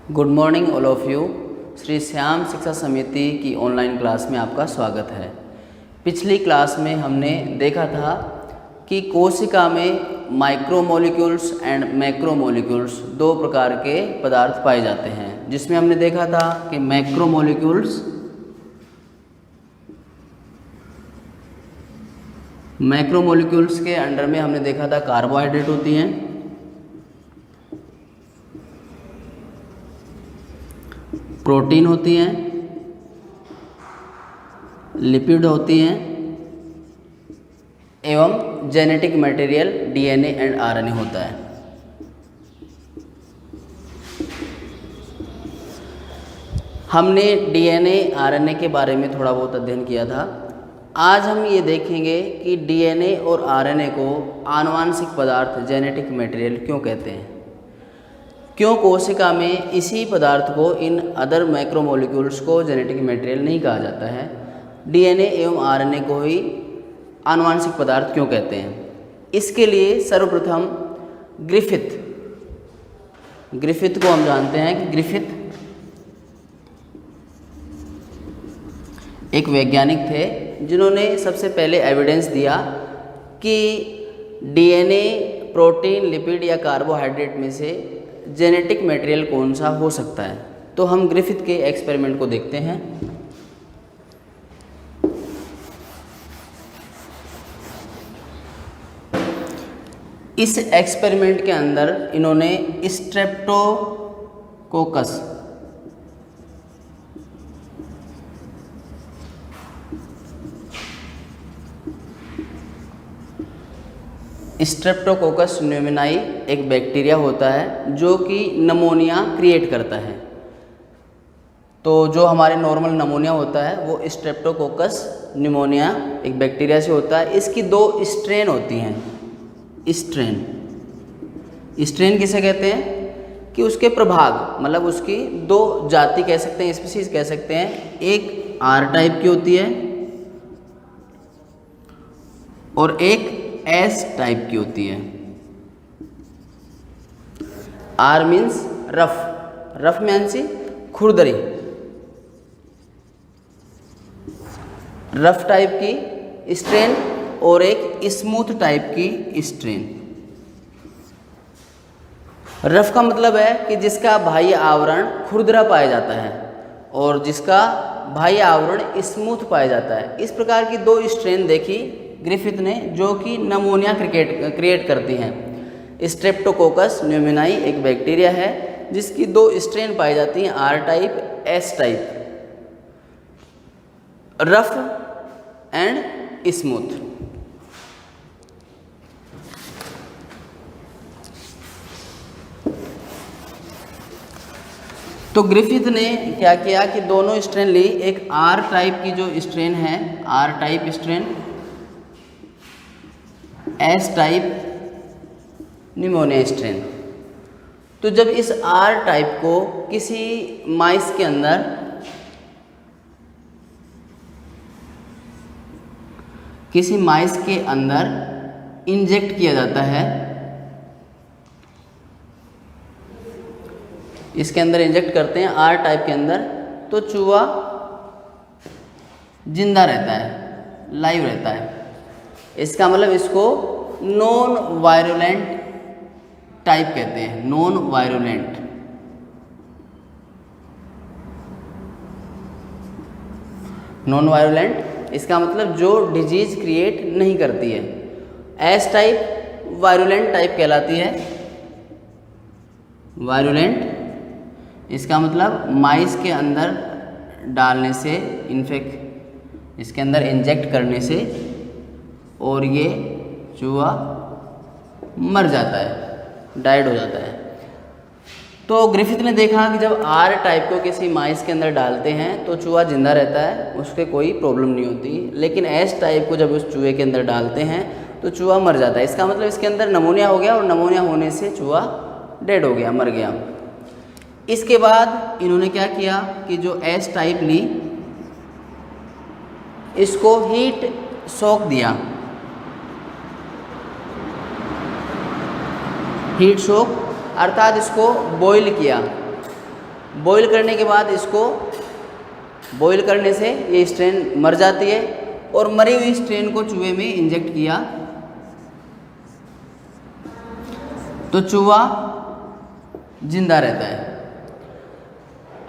Good morning all of you. Shri Shyam शिक्षा समिति की ऑनलाइन क्लास में आपका स्वागत है। पिछली क्लास में हमने देखा था कि कोशिका में माइक्रोमोलिक्यूल्स एंड मैक्रोमोलिक्यूल्स दो प्रकार के पदार्थ पाए जाते हैं, जिसमें हमने देखा था कि मैक्रोमोलिक्यूल्स के अंडर में हमने देखा था कार्बोहाइड्रेट होती हैं, प्रोटीन होती हैं, लिपिड होती हैं एवं genetic material DNA and RNA होता है। हमने डीएनए आरएनए के बारे में थोड़ा बहुत अध्ययन किया था। आज हम ये देखेंगे कि डीएनए और आरएनए को आनुवांशिक पदार्थ जेनेटिक मटेरियल क्यों कहते हैं, क्यों कोशिका में इसी पदार्थ को इन अदर मैक्रोमोलिक्यूल्स को जेनेटिक मटेरियल नहीं कहा जाता है, डीएनए एवं आरएनए को ही आनुवांशिक पदार्थ क्यों कहते हैं। इसके लिए सर्वप्रथम ग्रिफिथ को हम जानते हैं कि ग्रिफिथ एक वैज्ञानिक थे जिन्होंने सबसे पहले एविडेंस दिया कि डीएनए, प्रोटीन, लिपिड या कार्बोहाइड्रेट में से जेनेटिक मटेरियल कौन सा हो सकता है। तो हम ग्रिफिथ के एक्सपेरिमेंट को देखते हैं। इस एक्सपेरिमेंट के अंदर इन्होंने स्ट्रेप्टोकोकस न्यूमोनियाई एक बैक्टीरिया होता है जो कि नमोनिया क्रिएट करता है। तो जो हमारे नॉर्मल नमोनिया होता है वो स्ट्रेप्टोकोकस न्यूमोनिया एक बैक्टीरिया से होता है। इसकी दो स्ट्रेन होती हैं। स्ट्रेन किसे कहते हैं कि उसके प्रभाग, मतलब उसकी दो जाति कह सकते हैं, स्पीसीज कह सकते हैं। एक आर टाइप की होती है और एक एस टाइप की होती है। आर मीन्स रफ मीन्स खुरदरी, रफ टाइप की स्ट्रेन और एक स्मूथ टाइप की स्ट्रेन। रफ का मतलब है कि जिसका बाह्य आवरण खुरदरा पाया जाता है और जिसका बाह्य आवरण स्मूथ पाया जाता है। इस प्रकार की दो स्ट्रेन देखी ग्रिफिथ ने जो कि नमोनिया क्रिएट करती हैं। स्ट्रेप्टोकोकस न्यूमोनियाई एक बैक्टीरिया है जिसकी दो स्ट्रेन पाई जाती हैं, R type, S type, rough and smooth. तो ग्रिफिथ ने क्या किया कि दोनों स्ट्रेन ली। एक आर टाइप की जो स्ट्रेन है, R type strain, S type pneumonia strain. तो जब इस आर टाइप को किसी माइस के अंदर इंजेक्ट किया जाता है, इसके अंदर इंजेक्ट करते हैं आर टाइप के अंदर, तो चूहा जिंदा रहता है, लाइव रहता है। इसका मतलब इसको नॉन वायरुलेंट टाइप कहते हैं। नॉन वायरुलेंट इसका मतलब जो डिजीज क्रिएट नहीं करती है। एस टाइप वायरुलेंट टाइप कहलाती है। वायरुलेंट इसका मतलब माइस के अंदर डालने से, इन्फेक्ट इसके अंदर इंजेक्ट करने से, और ये चूहा मर जाता है, डाइड हो जाता है। तो ग्रिफिथ ने देखा कि जब आर टाइप को किसी माइस के अंदर डालते हैं तो चूहा जिंदा रहता है, उसके कोई प्रॉब्लम नहीं होती। लेकिन एस टाइप को जब उस चूहे के अंदर डालते हैं तो चूहा मर जाता है। इसका मतलब इसके अंदर नमोनिया हो गया और नमोनिया होने से चूहा डेड हो गया, मर गया। इसके बाद इन्होंने क्या किया कि जो एस टाइप ली, इसको हीट शॉक दिया। हीट शॉक अर्थात इसको बॉईल किया। बॉईल करने के बाद इसको बॉईल करने से ये स्ट्रेन मर जाती है और मरी हुई स्ट्रेन को चूहे में इंजेक्ट किया तो चूहा जिंदा रहता है।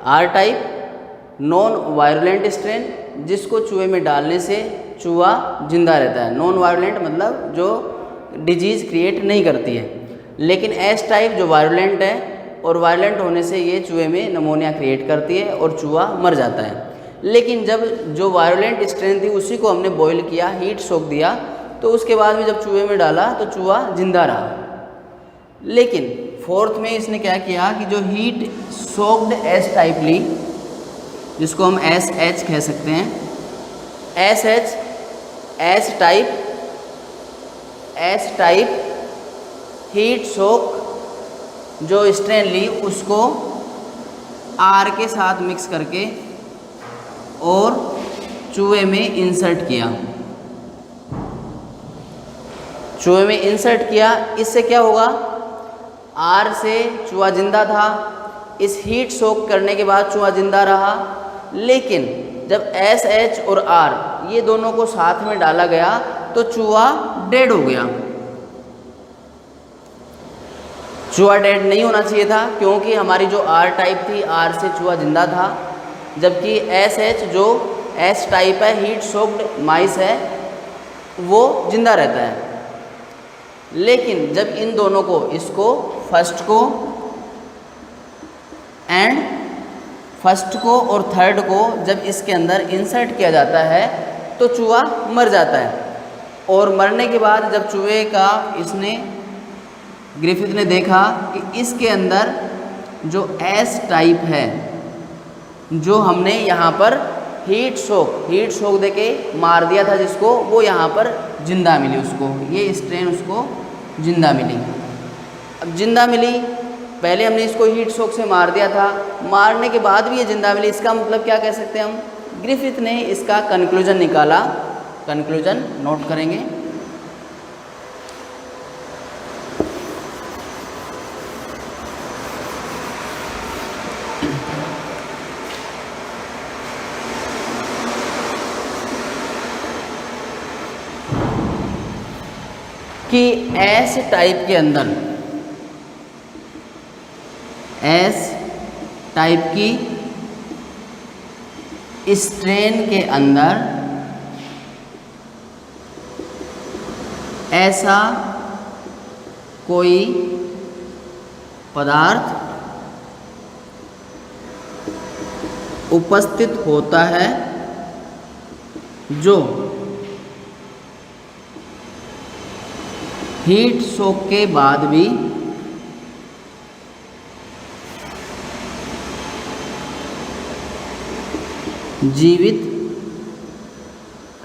R type non violent strain, जिसको चूहे में डालने से चूहा जिंदा रहता है। नॉन वायलेंट मतलब जो डिजीज़ क्रिएट नहीं करती है। लेकिन एस टाइप जो वायलेंट है और वायलेंट होने से ये चूहे में नमोनिया क्रिएट करती है और चूहा मर जाता है। लेकिन जब जो वायलेंट स्ट्रेन थी उसी को हमने बॉईल किया, हीट सोख दिया, तो उसके बाद में जब चूहे में डाला तो चूहा जिंदा रहा। लेकिन फोर्थ में इसने क्या किया कि जो हीट सोक्ड एस टाइप ली, जिसको हम एस एच कह सकते हैं, S H S type heat soak जो स्ट्रेन ली उसको आर के साथ मिक्स करके और चूहे में इंसर्ट किया। चूहे में इंसर्ट किया, इससे क्या होगा, आर से चूहा जिंदा था, इस हीट सोक करने के बाद चूहा जिंदा रहा। लेकिन जब एस एच और आर ये दोनों को साथ में डाला गया तो चूहा डेड हो गया। चूहा डेड नहीं होना चाहिए था क्योंकि हमारी जो आर टाइप थी, आर से चूहा जिंदा था, जबकि एस एच जो एस टाइप है, हीट सोक्ड माइस है, वो जिंदा रहता है। लेकिन जब इन दोनों को, इसको फर्स्ट को और थर्ड को जब इसके अंदर इंसर्ट किया जाता है तो चूहा मर जाता है। और मरने के बाद जब चूहे का ग्रिफिथ ने देखा कि इसके अंदर जो एस टाइप है, जो हमने यहाँ पर हीट सोक देके मार दिया था जिसको, वो यहाँ पर जिंदा मिली उसको, ये स्ट्रेन उसको जिंदा मिली। अब जिंदा मिली, पहले हमने इसको हीट सोक से मार दिया था, मारने के बाद भी ये जिंदा मिली। इसका मतलब क्या कह सकते हैं हम, ग्रिफिथ ने इसका कंक्लूजन निकाला। कंक्लूजन नोट करेंगे। कि एस टाइप के अंदर, एस टाइप की स्ट्रेन के अंदर ऐसा कोई पदार्थ उपस्थित होता है जो हीट सोक के बाद भी जीवित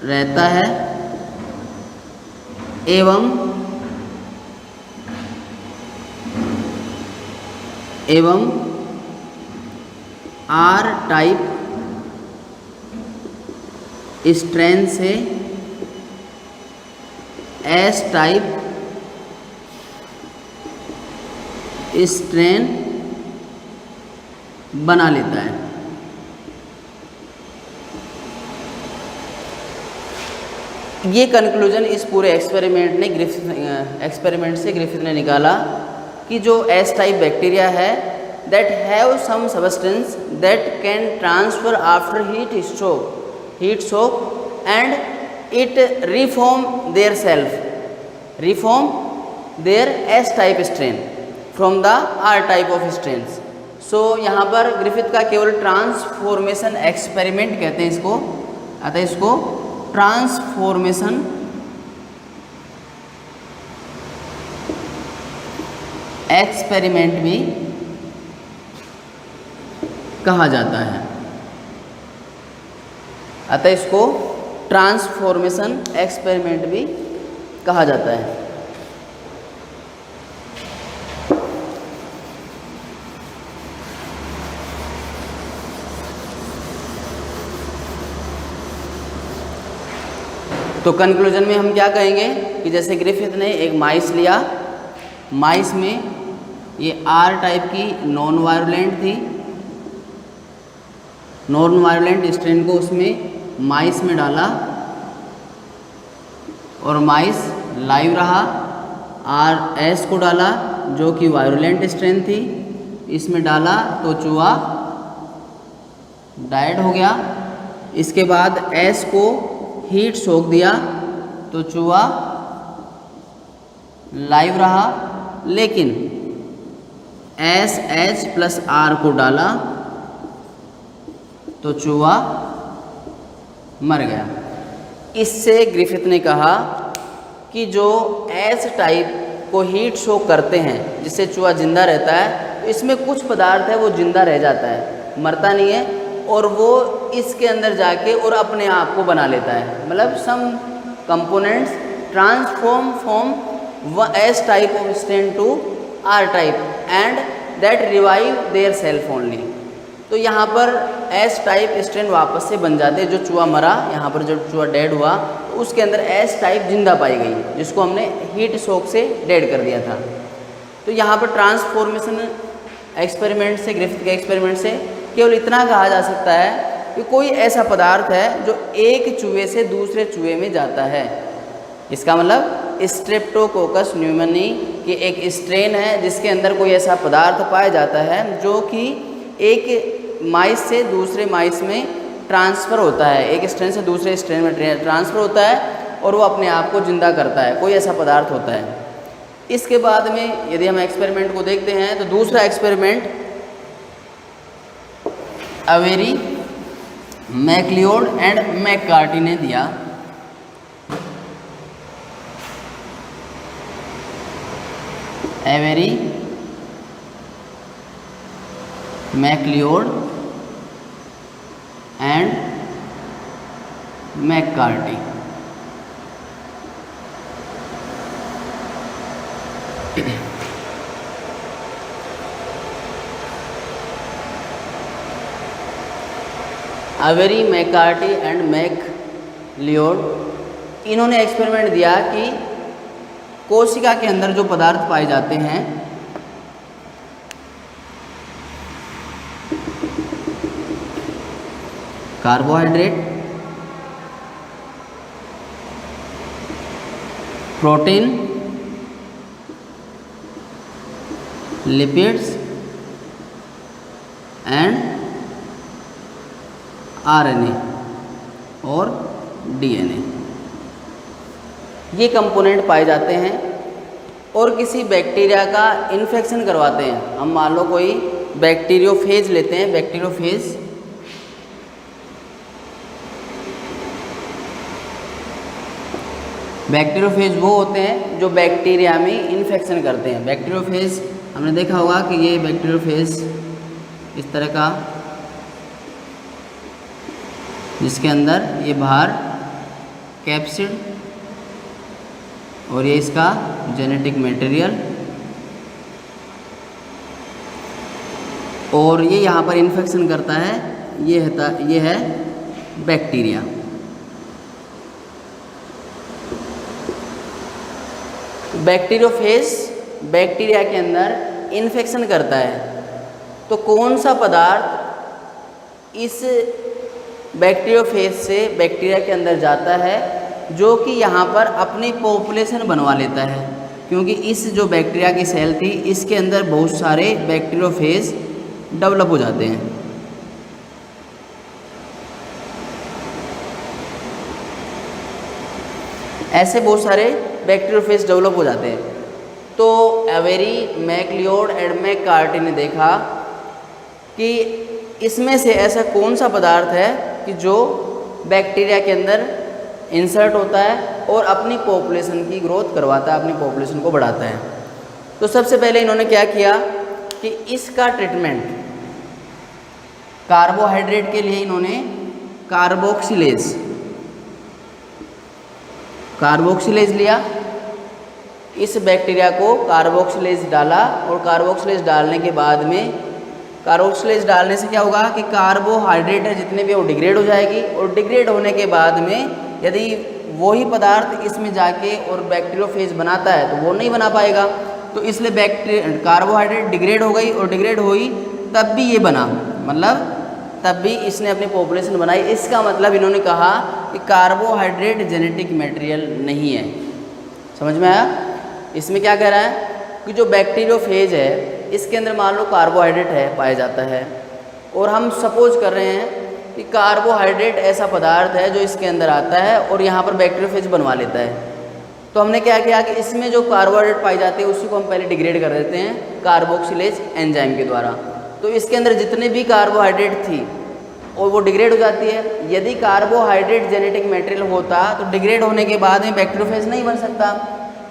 रहता है एवं आर टाइप स्ट्रेन से एस टाइप स्ट्रेन बना लेता है। ये कंक्लूजन इस पूरे एक्सपेरिमेंट से ग्रिफिथ ने निकाला कि जो एस टाइप बैक्टीरिया है that have some substance that can transfer after heat soak and it reform their S type strain from the R type of strains. So यहाँ पर ग्रिफिथ का केवल ट्रांसफॉर्मेशन एक्सपेरिमेंट कहते हैं इसको, अतः इसको ट्रांसफॉर्मेशन एक्सपेरिमेंट भी कहा जाता है। अतः इसको ट्रांसफॉर्मेशन एक्सपेरिमेंट भी कहा जाता है। तो कंक्लूजन में हम क्या कहेंगे कि जैसे ग्रिफिथ ने एक माइस लिया, माइस में ये आर टाइप की नॉन वायलेंट थी नॉन वायलेंट स्ट्रेन को उसमें माइस में डाला और माइस लाइव रहा। RS को डाला जो कि वायलेंट स्ट्रेन थी, इसमें डाला तो चूहा डाइड हो गया। इसके बाद S को हीट सोख दिया तो चूहा लाइव रहा। लेकिन SH+R को डाला तो चूहा मर गया। इससे ग्रिफिथ ने कहा कि जो S टाइप को हीट शॉक करते हैं जिससे चूहा जिंदा रहता है, तो इसमें कुछ पदार्थ है वो जिंदा रह जाता है, मरता नहीं है, और वो इसके अंदर जाके और अपने आप को बना लेता है। मतलब some components transform from S type of strain to R type and that revive their self only. तो यहाँ पर S टाइप स्ट्रेन वापस से बन जाते हैं। जो चूहा मरा, यहाँ पर जो चूहा डेड हुआ, तो उसके अंदर S टाइप जिंदा पाई गई जिसको हमने हीट शॉक से डेड कर दिया था। तो यहाँ पर ट्रांसफॉर्मेशन एक्सपेरिमेंट से, ग्रिफिथ के एक्सपेरिमेंट से केवल इतना कहा जा सकता है कि कोई ऐसा पदार्थ है जो एक चूहे से दूसरे चूहे में जाता है। इसका मतलब स्ट्रेप्टोकोकस न्यूमोनी की एक स्ट्रेन है जिसके अंदर कोई ऐसा पदार्थ पाया जाता है जो कि एक माइस से दूसरे माइस में ट्रांसफ़र होता है, एक स्ट्रेन से दूसरे स्ट्रेन में ट्रांसफ़र होता है और वो अपने आप को जिंदा करता है, कोई ऐसा पदार्थ होता है। इसके बाद में यदि हम एक्सपेरिमेंट को देखते हैं तो दूसरा experiment Avery, MacLeod and McCarty ने दिया। Avery, MacLeod and McCarty. Avery, McCarty and MacLeod, इन्होंने एक्सपेरिमेंट दिया कि कोशिका के अंदर जो पदार्थ पाए जाते हैं carbohydrate, protein, lipids and RNA और DNA, ये कंपोनेंट पाए जाते हैं और किसी बैक्टीरिया का इन्फेक्शन करवाते हैं। हम मान लो कोई बैक्टीरियोफेज लेते हैं, बैक्टीरियोफेज, बैक्टीरियोफेज वो होते हैं जो बैक्टीरिया में इन्फेक्शन करते हैं। बैक्टीरियोफेज हमने देखा होगा कि ये बैक्टीरियोफेज इस तरह का, जिसके अंदर ये बाहर कैप्सिड और ये इसका जेनेटिक मटेरियल, और ये यहाँ पर इन्फेक्शन करता है, ये है बैक्टीरिया। बैक्टीरियोफेज बैक्टीरिया के अंदर इन्फेक्शन करता है, तो कौन सा पदार्थ इस बैक्टीरियोफेज से बैक्टीरिया के अंदर जाता है जो कि यहाँ पर अपनी पॉपुलेशन बनवा लेता है, क्योंकि इस जो बैक्टीरिया की सेल थी इसके अंदर बहुत सारे बैक्टीरियोफेज डेवलप हो जाते हैं। ऐसे बहुत सारे बैक्टीरियोफेज डेवलप हो जाते हैं। तो एवेरी, मैक्लियोड एंड मैककार्टी ने देखा कि इसमें से ऐसा कौन सा पदार्थ है कि जो बैक्टीरिया के अंदर इंसर्ट होता है और अपनी पॉपुलेशन की ग्रोथ करवाता है, अपनी पॉपुलेशन को बढ़ाता है। तो सबसे पहले इन्होंने क्या किया कि इसका ट्रीटमेंट कार्बोहाइड्रेट के लिए इन्होंने कार्बोक्सिलेज लिया। इस बैक्टीरिया को कार्बोक्सिलेज डाला और कार्बोक्सिलेज डालने के बाद में, कार्बोक्सिलेज डालने से क्या होगा कि कार्बोहाइड्रेट है जितने भी वो डिग्रेड हो जाएगी, और डिग्रेड होने के बाद में यदि वही पदार्थ इसमें जाके और बैक्टीरियोफेज बनाता है तो वो नहीं बना पाएगा। तो इसलिए कार्बोहाइड्रेट डिग्रेड हो गई, और डिग्रेड हुई तब भी ये बना, मतलब तब भी इसने अपनी पॉपुलेशन बनाई। इसका मतलब इन्होंने कहा कि कार्बोहाइड्रेट जेनेटिक मटेरियल नहीं है। समझ में आया? इसमें क्या कह रहा है कि जो बैक्टीरियोफेज है इसके अंदर मान लो कार्बोहाइड्रेट है पाया जाता है, और हम सपोज कर रहे हैं कि कार्बोहाइड्रेट ऐसा पदार्थ है जो इसके अंदर आता है और यहाँ पर बैक्टीरियोफेज बनवा लेता है। तो हमने क्या किया कि इसमें जो कार्बोहाइड्रेट पाई जाती है उसी को हम पहले डिग्रेड कर देते हैं कार्बोक्सिलेज एंजाइम के द्वारा। तो इसके अंदर जितने भी कार्बोहाइड्रेट थी और वो डिग्रेड हो जाती है। यदि कार्बोहाइड्रेट जेनेटिक मटेरियल होता तो डिग्रेड होने के बाद में बैक्टीरियोफेज नहीं बन सकता,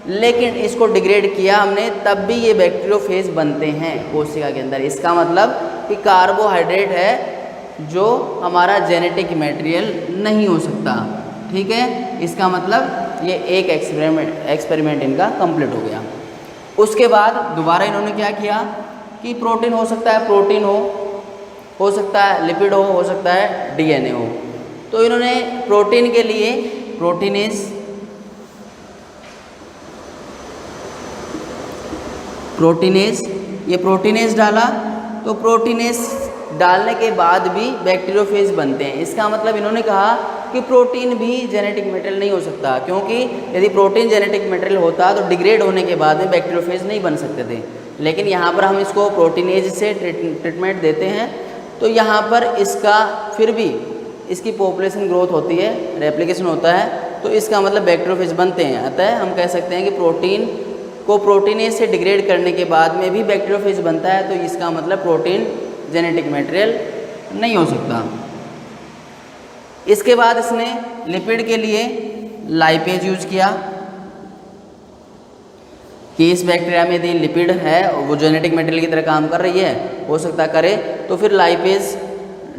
लेकिन इसको डिग्रेड किया हमने तब भी ये बैक्टीरियोफेज बनते हैं कोशिका के अंदर। इसका मतलब कि कार्बोहाइड्रेट है जो हमारा जेनेटिक मटेरियल नहीं हो सकता। ठीक है, इसका मतलब ये एक एक्सपेरिमेंट इनका कंप्लीट हो गया। उसके बाद दोबारा इन्होंने क्या किया कि प्रोटीन हो सकता है, प्रोटीन हो सकता है लिपिड हो सकता है डीएनए हो। तो इन्होंने प्रोटीन के लिए प्रोटीनेज डाला। तो प्रोटीनेज डालने के बाद भी बैक्टीरियोफेज बनते हैं। इसका मतलब इन्होंने कहा कि प्रोटीन भी जेनेटिक मटेरियल नहीं हो सकता, क्योंकि यदि प्रोटीन जेनेटिक मटेरियल होता तो डिग्रेड होने के बाद में बैक्टीरियोफेज नहीं बन सकते थे। लेकिन यहाँ पर हम इसको प्रोटीनेज से ट्रीटमेंट देते हैं, तो यहाँ पर इसका फिर भी इसकी पॉपुलेशन ग्रोथ होती है, रेप्लिकेशन होता है, तो इसका मतलब बैक्टीरियोफेज बनते हैं। अतः हम कह सकते हैं कि प्रोटीन को प्रोटीनेज से डिग्रेड करने के बाद में भी बैक्टीरियोफेज बनता है, तो इसका मतलब प्रोटीन जेनेटिक मटेरियल नहीं हो सकता। इसके बाद इसने लिपिड के लिए लाइपेज यूज किया कि इस बैक्टीरिया में यदि लिपिड है और वो जेनेटिक मटेरियल की तरह काम कर रही है, हो सकता करे, तो फिर लाइपेज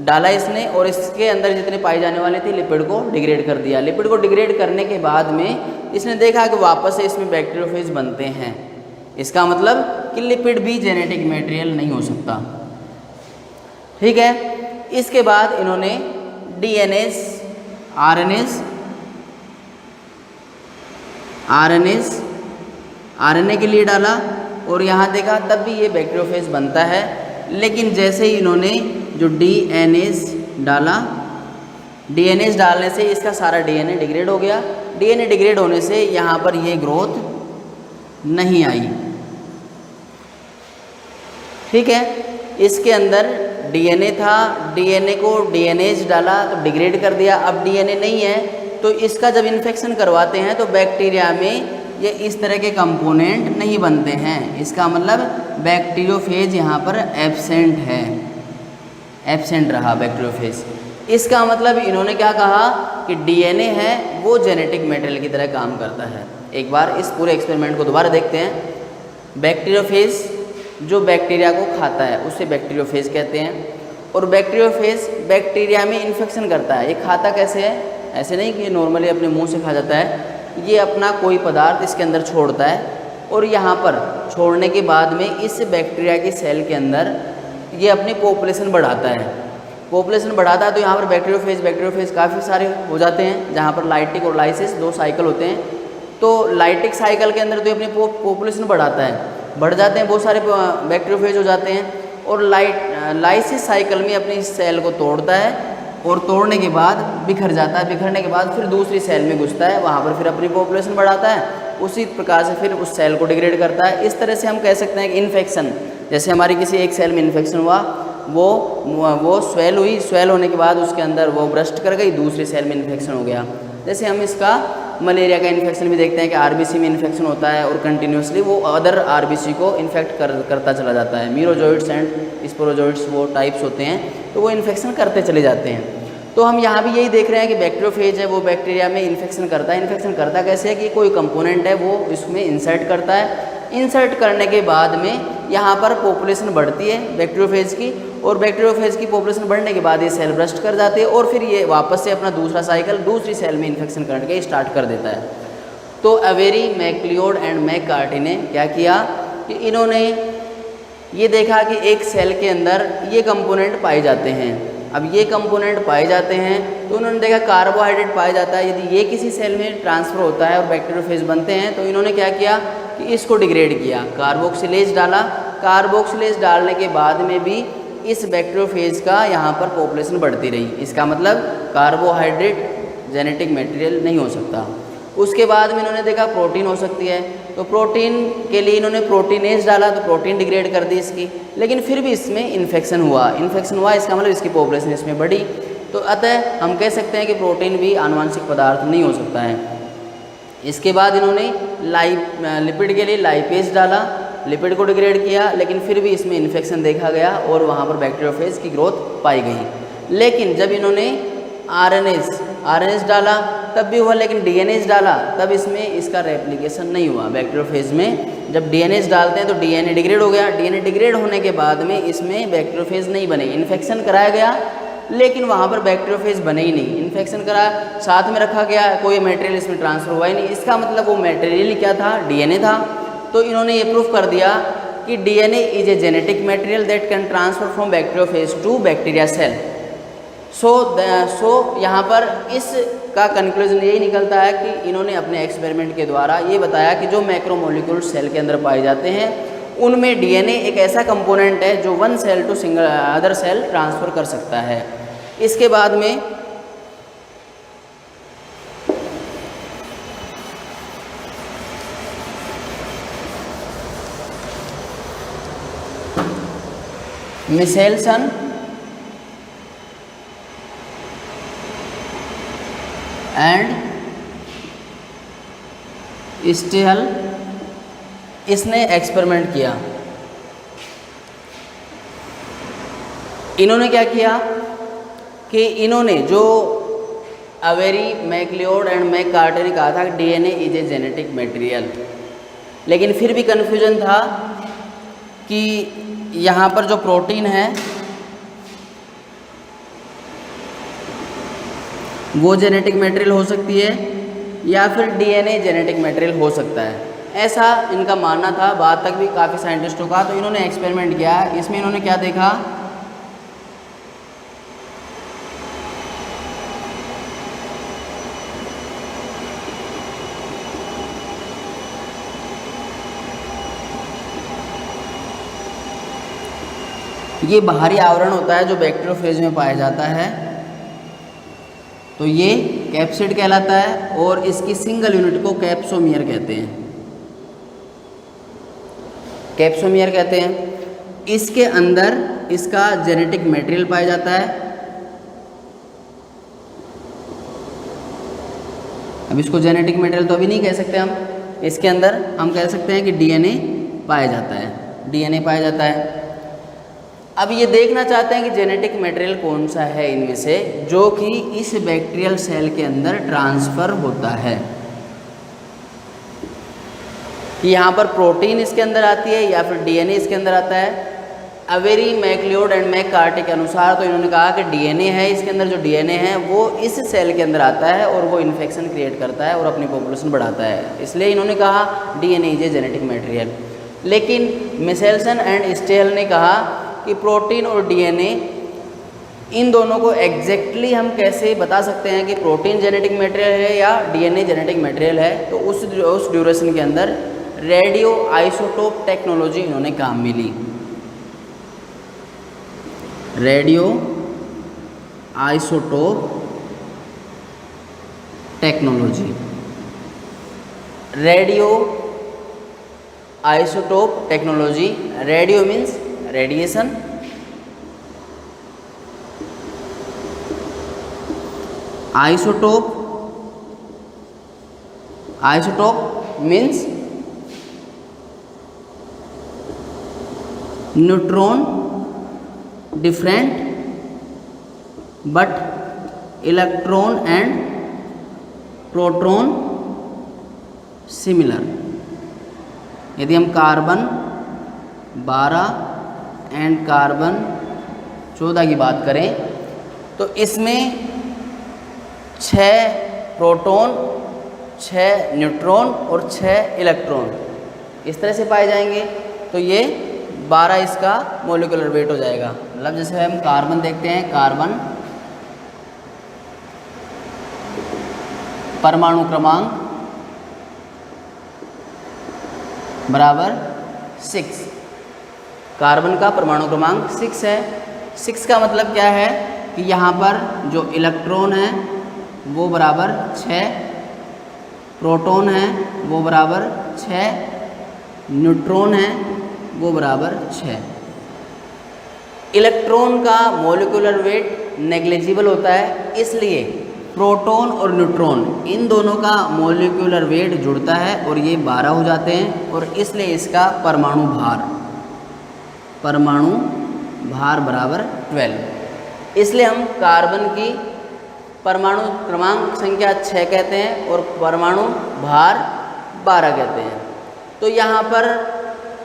डाला इसने और इसके अंदर जितने पाए जाने वाले थे लिपिड को डिग्रेड कर दिया। लिपिड को डिग्रेड करने के बाद में इसने देखा कि वापस से इसमें बैक्टीरियोफेज बनते हैं। इसका मतलब कि लिपिड भी जेनेटिक मटेरियल नहीं हो सकता। ठीक है, इसके बाद इन्होंने डीएनएस आरएनए के लिए डाला और यहाँ देखा तब भी ये बैक्टीरियोफेज बनता है। लेकिन जैसे ही इन्होंने जो डीएनएस डालने से इसका सारा डीएनए डिग्रेड हो गया। डीएनए डिग्रेड होने से यहाँ पर ये ग्रोथ नहीं आई। ठीक है, इसके अंदर डीएनए था, डीएनए को डीएनएज डाला तो डिग्रेड कर दिया। अब डीएनए नहीं है तो इसका जब इन्फेक्शन करवाते हैं तो बैक्टीरिया में ये इस तरह के कंपोनेंट नहीं बनते हैं। इसका मतलब बैक्टीरियोफेज यहाँ पर एब्सेंट रहा बैक्टीरियोफेज। इसका मतलब इन्होंने क्या कहा कि डीएनए है वो जेनेटिक मटेरियल की तरह काम करता है। एक बार इस पूरे एक्सपेरिमेंट को दोबारा देखते हैं। बैक्टीरियोफेज जो बैक्टीरिया को खाता है उसे बैक्टीरियोफेज कहते हैं, और बैक्टीरियोफेज बैक्टीरिया में इन्फेक्शन करता है। ये खाता कैसे है? ऐसे नहीं कि नॉर्मली अपने मुंह से खा जाता है, ये अपना कोई पदार्थ इसके अंदर छोड़ता है और यहाँ पर छोड़ने के बाद में इस बैक्टीरिया के सेल के अंदर ये अपनी पॉपुलेशन बढ़ाता है। पॉपुलेशन बढ़ाता है तो यहाँ पर बैक्टीरियोफेज काफ़ी सारे हो जाते हैं, जहाँ पर लाइटिक और लाइसिस दो साइकिल होते हैं। तो लाइटिक साइकिल के अंदर तो अपनी पॉपुलेशन बढ़ाता है, बढ़ जाते हैं, बहुत सारे बैक्टीरियोफेज हो जाते हैं। और लाइसिस साइकिल में अपनी सेल को तोड़ता है और तोड़ने के बाद बिखर जाता है। बिखरने के बाद फिर दूसरी सेल में घुसता है, वहाँ पर फिर अपनी पॉपुलेशन बढ़ाता है, उसी प्रकार से फिर उस सेल को डिग्रेड करता है। इस तरह से हम कह सकते हैं कि इन्फेक्शन, जैसे हमारी किसी एक सेल में इन्फेक्शन हुआ, वो स्वेल हुई, स्वेल होने के बाद उसके अंदर वो ब्रस्ट कर गई, दूसरी सेल में इन्फेक्शन हो गया। जैसे हम इसका मलेरिया का इन्फेक्शन भी देखते हैं कि आरबीसी में इन्फेक्शन होता है और कंटिन्यूसली वो अदर आरबीसी को इन्फेक्ट करता चला जाता है। मीरोजोइड्स एंड स्पोरोजोइड्स वो टाइप्स होते हैं, तो वो इन्फेक्शन करते चले जाते हैं। तो हम यहाँ भी यही देख रहे हैं कि बैक्टीरियोफेज है वो बैक्टीरिया में इन्फेक्शन करता है। इन्फेक्शन करता कैसे है कि कोई कंपोनेंट है वो इसमें इंसर्ट करता है। इंसर्ट करने के बाद में यहाँ पर पॉपुलेशन बढ़ती है बैक्टीरियोफेज की, और बैक्टीरियोफेज की पॉपुलेशन बढ़ने के बाद ये सेल ब्रस्ट कर जाते हैं और फिर ये वापस से अपना दूसरा साइकिल दूसरी सेल में इन्फेक्शन करके स्टार्ट कर देता है। तो अवेरी, मैक्लियोड एंड मैककार्टी ने क्या किया कि इन्होंने ये देखा कि एक सेल के अंदर ये कंपोनेंट पाए जाते हैं। अब ये कंपोनेंट पाए जाते हैं तो उन्होंने देखा कार्बोहाइड्रेट पाया जाता है। यदि ये किसी सेल में ट्रांसफ़र होता है और बैक्टीरियोफेज बनते हैं तो इन्होंने क्या किया कि इसको डिग्रेड किया, कार्बोक्सिलेज डाला। कार्बोक्सिलेज डालने के बाद में भी इस बैक्टीरियोफेज का यहाँ पर पॉपुलेशन बढ़ती रही। इसका मतलब कार्बोहाइड्रेट जेनेटिक मटेरियल नहीं हो सकता। उसके बाद में इन्होंने देखा प्रोटीन हो सकती है, तो प्रोटीन के लिए इन्होंने प्रोटीनेज डाला तो प्रोटीन डिग्रेड कर दी इसकी, लेकिन फिर भी इसमें इन्फेक्शन हुआ इसका मतलब इसकी पॉपुलेशन इसमें बढ़ी। तो अतः हम कह सकते हैं कि प्रोटीन भी आनुवंशिक पदार्थ नहीं हो सकता है। इसके बाद इन्होंने लिपिड के लिए लाइपेज डाला, लिपिड को डिग्रेड किया, लेकिन फिर भी इसमें इन्फेक्शन देखा गया और वहाँ पर बैक्टीरियोफेज की ग्रोथ पाई गई। लेकिन जब इन्होंने आरएनएस डाला तब भी हुआ, लेकिन डीएनएस डाला तब इसमें इसका रेप्लिकेशन नहीं हुआ। बैक्टीरियोफेज में जब डीएनएस डालते हैं तो डीएनए डिग्रेड हो गया, डीएनए डिग्रेड होने के बाद में इसमें बैक्टीरियोफेज नहीं बने। इन्फेक्शन कराया गया लेकिन वहाँ पर बैक्टीरियोफेज बने ही नहीं। इन्फेक्शन करा साथ में रखा गया, कोई मटेरियल इसमें ट्रांसफर हुआ ही नहीं। इसका मतलब वो मटेरियल क्या था? डीएनए था। तो इन्होंने ये प्रूफ कर दिया कि DNA is a genetic material that can transfer from bacteriophage to bacteria cell. So यहाँ पर इसका कंक्लूजन यही निकलता है कि इन्होंने अपने एक्सपेरिमेंट के द्वारा ये बताया कि जो मैक्रोमोलिक्यूल सेल के अंदर पाए जाते हैं उनमें डीएनए एक ऐसा कंपोनेंट है जो one cell to other cell transfer कर सकता है। इसके बाद में मिशेलसन एंड स्टेहल इसने एक्सपेरिमेंट किया। इन्होंने क्या किया कि इन्होंने जो अवेरी, मैक्लियोड एंड मैककार्टे ने कहा था कि DNA is a genetic material, लेकिन फिर भी कन्फ्यूजन था कि यहाँ पर जो प्रोटीन है वो जेनेटिक मटेरियल हो सकती है या फिर डीएनए जेनेटिक मटेरियल हो सकता है, ऐसा इनका मानना था। बाद तक भी काफ़ी साइंटिस्टों का। तो इन्होंने एक्सपेरिमेंट किया। इसमें इन्होंने क्या देखा, ये बाहरी आवरण होता है जो बैक्टीरियोफेज में पाया जाता है, तो ये कैप्सिड कहलाता है और इसकी सिंगल यूनिट को कैप्सोमियर कहते हैं। कैप्सोमियर कहते हैं। इसके अंदर इसका जेनेटिक मटेरियल पाया जाता है। अब इसको जेनेटिक मटेरियल तो अभी नहीं कह सकते हम, इसके अंदर हम कह सकते हैं कि डीएनए पाया जाता है, डीएनए पाया जाता है। अब ये देखना चाहते हैं कि जेनेटिक मटेरियल कौन सा है इनमें से जो कि इस बैक्टीरियल सेल के अंदर ट्रांसफ़र होता है। यहाँ पर प्रोटीन इसके अंदर आती है या फिर डीएनए इसके अंदर आता है। अवेरी, मैक्लियोड एंड मैककार्टे के अनुसार तो इन्होंने कहा कि डीएनए है, इसके अंदर जो डीएनए है वो इस सेल के अंदर आता है और वो इन्फेक्शन क्रिएट करता है और अपनी पॉपुलेशन बढ़ाता है, इसलिए इन्होंने कहा DNA is a genetic material. लेकिन मिशेलसन एंड स्टेहल ने कहा कि प्रोटीन और डीएनए इन दोनों को एग्जैक्टली हम कैसे बता सकते हैं कि प्रोटीन जेनेटिक मटेरियल है या डीएनए जेनेटिक मटेरियल है, तो उस ड्यूरेशन के अंदर रेडियो आइसोटोप टेक्नोलॉजी इन्होंने काम में ली। Radio isotope technology, radio isotope technology, radio means radiation, isotope means neutron different but electron and proton similar. यदि हम कार्बन 12 एंड कार्बन 14 की बात करें तो इसमें 6 प्रोटॉन, 6 न्यूट्रॉन और 6 इलेक्ट्रॉन इस तरह से पाए जाएंगे, तो ये 12 इसका मोलिकुलर वेट हो जाएगा। मतलब जैसे हम कार्बन देखते हैं, कार्बन परमाणु क्रमांक बराबर 6, कार्बन का परमाणु क्रमांक 6 है। 6 का मतलब क्या है कि यहाँ पर जो इलेक्ट्रॉन है वो बराबर 6, प्रोटॉन है वो बराबर 6, न्यूट्रॉन है वो बराबर 6। इलेक्ट्रॉन का मॉलिक्यूलर वेट नेग्लिजिबल होता है, इसलिए प्रोटॉन और न्यूट्रॉन इन दोनों का मॉलिक्यूलर वेट जुड़ता है और ये 12 हो जाते हैं, और इसलिए इसका परमाणु भार बराबर 12। इसलिए हम कार्बन की परमाणु क्रमांक संख्या 6 कहते हैं और परमाणु भार 12 कहते हैं। तो यहाँ पर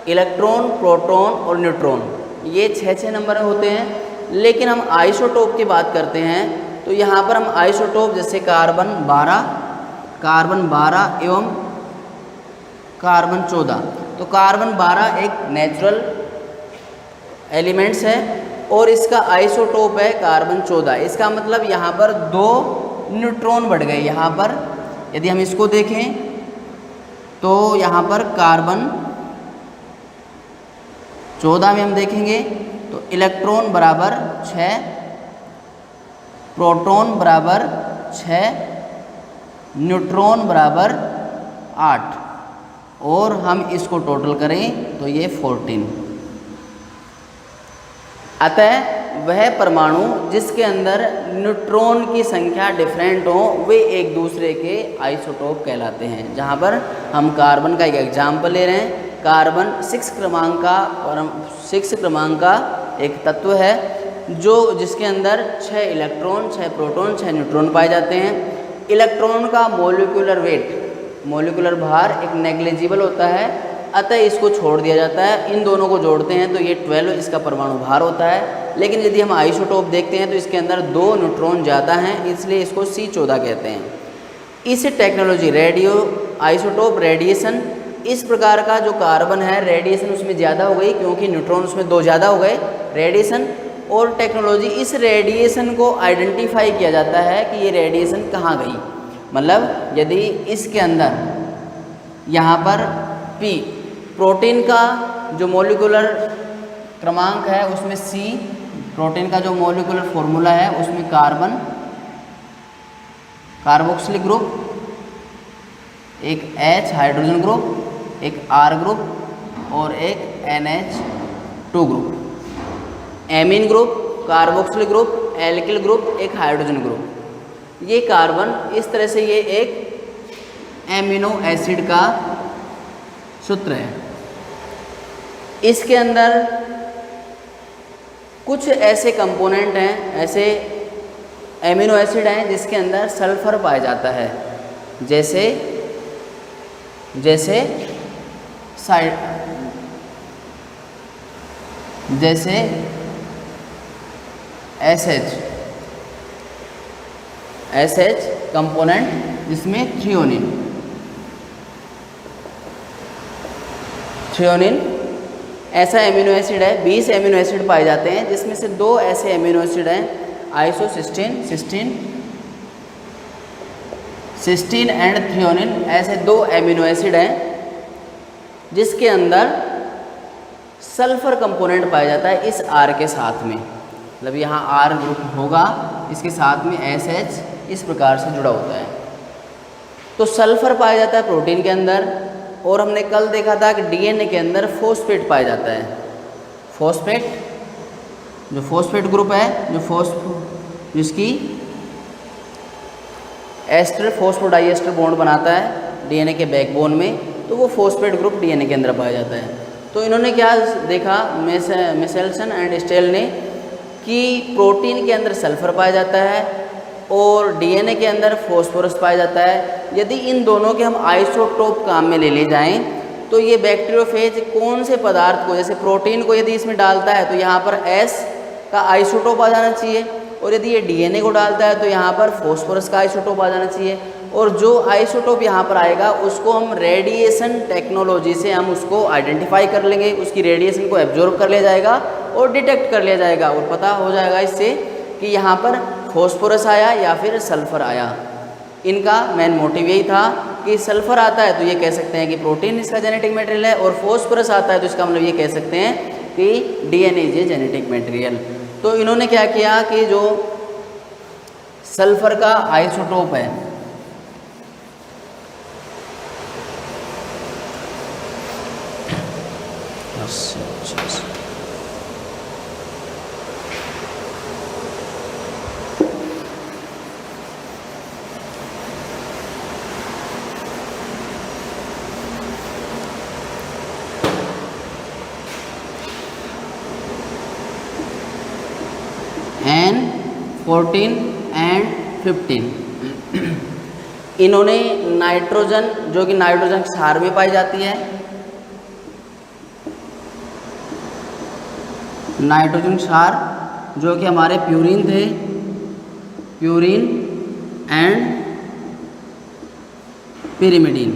इलेक्ट्रॉन, प्रोटॉन और न्यूट्रॉन ये 6 नंबर होते हैं। लेकिन हम आइसोटोप की बात करते हैं तो यहाँ पर हम आइसोटोप जैसे कार्बन 12 एवं कार्बन 14, तो कार्बन 12 एक नेचुरल एलिमेंट्स है और इसका आइसोटोप है कार्बन 14। इसका मतलब यहाँ पर 2 न्यूट्रॉन बढ़ गए। यहाँ पर यदि हम इसको देखें तो यहाँ पर कार्बन 14 में हम देखेंगे तो इलेक्ट्रॉन बराबर 6, प्रोटॉन बराबर 6, न्यूट्रॉन बराबर 8, और हम इसको टोटल करें तो ये 14। अतः वह परमाणु जिसके अंदर न्यूट्रॉन की संख्या डिफरेंट हो वे एक दूसरे के आइसोटोप कहलाते हैं। जहाँ पर हम कार्बन का एक एग्जाम्पल ले रहे हैं, कार्बन 6 क्रमांक का एक तत्व है जो जिसके अंदर 6 इलेक्ट्रॉन, 6 प्रोटॉन, 6 न्यूट्रॉन पाए जाते हैं। इलेक्ट्रॉन का मॉलिक्यूलर भार एक नेग्लिजिबल होता है, अतः इसको छोड़ दिया जाता है। इन दोनों को जोड़ते हैं तो ये 12 इसका परमाणु भार होता है। लेकिन यदि हम आइसोटोप देखते हैं तो इसके अंदर 2 न्यूट्रॉन ज़्यादा हैं, इसलिए इसको C14 कहते हैं। इस टेक्नोलॉजी आइसोटोप रेडिएशन, इस प्रकार का जो कार्बन है रेडिएशन उसमें ज़्यादा हो गई क्योंकि न्यूट्रॉन उसमें 2 ज़्यादा हो गए रेडिएशन, और टेक्नोलॉजी इस रेडिएशन को आइडेंटिफाई किया जाता है कि ये रेडिएशन कहाँ गई। मतलब यदि इसके अंदर यहाँ पर P प्रोटीन का जो मॉलिक्यूलर क्रमांक है उसमें C, प्रोटीन का जो मॉलिक्यूलर फॉर्मूला है उसमें कार्बोक्सिलिक ग्रुप, एक H हाइड्रोजन ग्रुप, एक R ग्रुप और एक NH2 group, amine group, carboxylic group, alkyl group, एक हाइड्रोजन ग्रुप। ये कार्बन इस तरह से ये एक एमिनो एसिड का सूत्र है। इसके अंदर कुछ ऐसे कंपोनेंट हैं, ऐसे एमिनो एसिड हैं जिसके अंदर सल्फर पाया जाता है, जैसे SH कंपोनेंट जिसमें थ्रियोनिन ऐसा एमिनो एसिड है। 20 एमिनो एसिड पाए जाते हैं जिसमें से 2 ऐसे एमिनो एसिड हैं सिस्टीन एंड थ्रियोनिन, ऐसे 2 एमिनो एसिड हैं जिसके अंदर सल्फर कंपोनेंट पाया जाता है इस R के साथ में। मतलब यहाँ R ग्रुप होगा, इसके साथ में SH इस प्रकार से जुड़ा होता है। तो सल्फर पाया जाता है प्रोटीन के अंदर, और हमने कल देखा था कि DNA के अंदर फॉस्फेट पाया जाता है। जो फॉस्फेट ग्रुप है, जिसकी एस्टर फॉस्फोडाइएस्टर बॉन्ड बनाता है DNA के बैकबोन में, तो वो फॉस्फेट ग्रुप DNA के अंदर पाया जाता है। तो इन्होंने क्या देखा, मिशेल्सन एंड स्टेल ने, कि प्रोटीन के अंदर सल्फर पाया जाता है और DNA के अंदर फॉस्फोरस पाया जाता है। यदि इन दोनों के हम आइसोटोप काम में ले जाएं तो ये बैक्टीरियोफेज कौन से पदार्थ को, जैसे प्रोटीन को यदि इसमें डालता है तो यहाँ पर S का आइसोटोप आ जाना चाहिए, और यदि ये DNA को डालता है तो यहाँ पर फॉस्फोरस का आइसोटोप आ जाना चाहिए। और जो आइसोटोप यहाँ पर आएगा उसको हम रेडिएशन टेक्नोलॉजी से हम उसको आइडेंटिफाई कर लेंगे, उसकी रेडिएशन को एब्जॉर्ब कर लिया जाएगा और डिटेक्ट कर लिया जाएगा, और पता हो जाएगा इससे कि यहाँ पर फॉस्फोरस आया या फिर सल्फर आया। इनका मेन मोटिव यही था कि सल्फर आता है तो ये कह सकते हैं कि प्रोटीन इसका जेनेटिक मटेरियल है, और फॉस्फोरस आता है तो इसका मतलब ये कह सकते हैं कि DNA is a genetic material. तो इन्होंने क्या किया कि जो सल्फर का आइसोटोप है, N14 and 15, इन्होंने नाइट्रोजन, जो कि नाइट्रोजन क्षार में पाई जाती है, नाइट्रोजन क्षार जो कि हमारे प्यूरिन थे, प्यूरिन एंड पिरिमिडीन।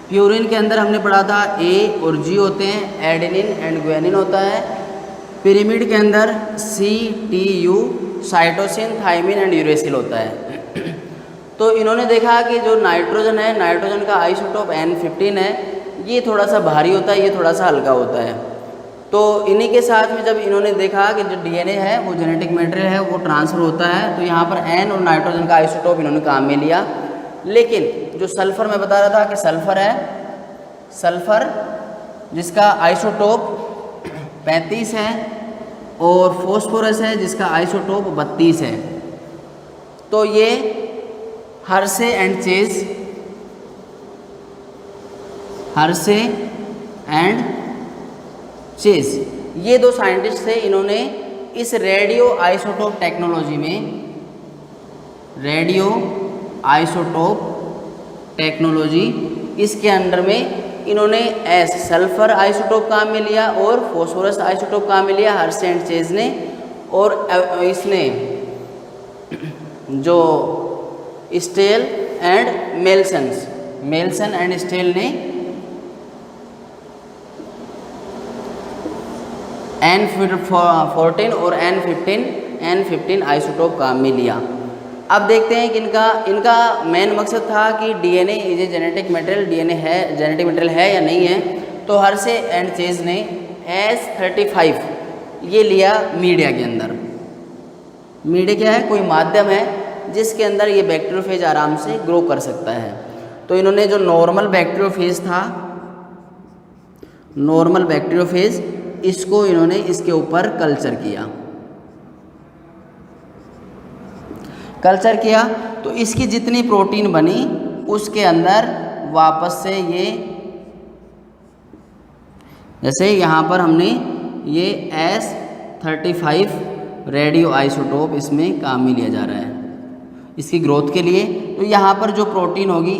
प्यूरिन के अंदर हमने पढ़ा था A और G होते हैं, एडेनिन एंड ग्वानिन होता है। पिरिमिड के अंदर C, T, U, cytosine, thymine and uracil होता है। तो इन्होंने देखा कि जो नाइट्रोजन है, नाइट्रोजन का आइसोटोप N15 है, ये थोड़ा सा भारी होता है, ये थोड़ा सा हल्का होता है। तो इन्हीं के साथ में जब इन्होंने देखा कि जो DNA है वो जेनेटिक मटेरियल है वो ट्रांसफ़र होता है, तो यहाँ पर N और नाइट्रोजन का आइसोटोप इन्होंने काम में लिया। लेकिन जो सल्फ़र मैं बता रहा था कि सल्फ़र है, सल्फ़र जिसका आइसोटोप 35 है, और फॉस्फोरस है जिसका आइसोटोप 32 है। तो ये Hershey and Chase, Hershey and Chase, ये दो साइंटिस्ट थे, इन्होंने इस रेडियो आइसोटोप टेक्नोलॉजी में, रेडियो आइसोटोप टेक्नोलॉजी, इसके अंडर में इन्होंने एस सल्फर आइसोटोप काम में लिया और फॉस्फोरस आइसोटोप काम में लिया हर्शे एंड चेज़ ने, और इसने जो स्टेल एंड मेल्सन एंड स्टेल ने N14 और N15 आइसोटोप काम में लिया। अब देखते हैं कि इनका मेन मकसद था कि DNA is a genetic material, DNA है, जेनेटिक मटेरियल है या नहीं है। तो हर्शे एंड चेज़ ने S35 ये लिया मीडिया के अंदर। मीडिया क्या है? कोई माध्यम है जिसके अंदर ये बैक्टीरियोफेज आराम से ग्रो कर सकता है। तो इन्होंने जो नॉर्मल बैक्टीरियोफेज था, नॉर्मल बैक्टीरियोफेज, इसको इन्होंने इसके ऊपर कल्चर किया तो इसकी जितनी प्रोटीन बनी उसके अंदर वापस से ये, जैसे यहाँ पर हमने ये S35 रेडियो आइसोटोप इसमें काम में लिया जा रहा है इसकी ग्रोथ के लिए। तो यहाँ पर जो प्रोटीन होगी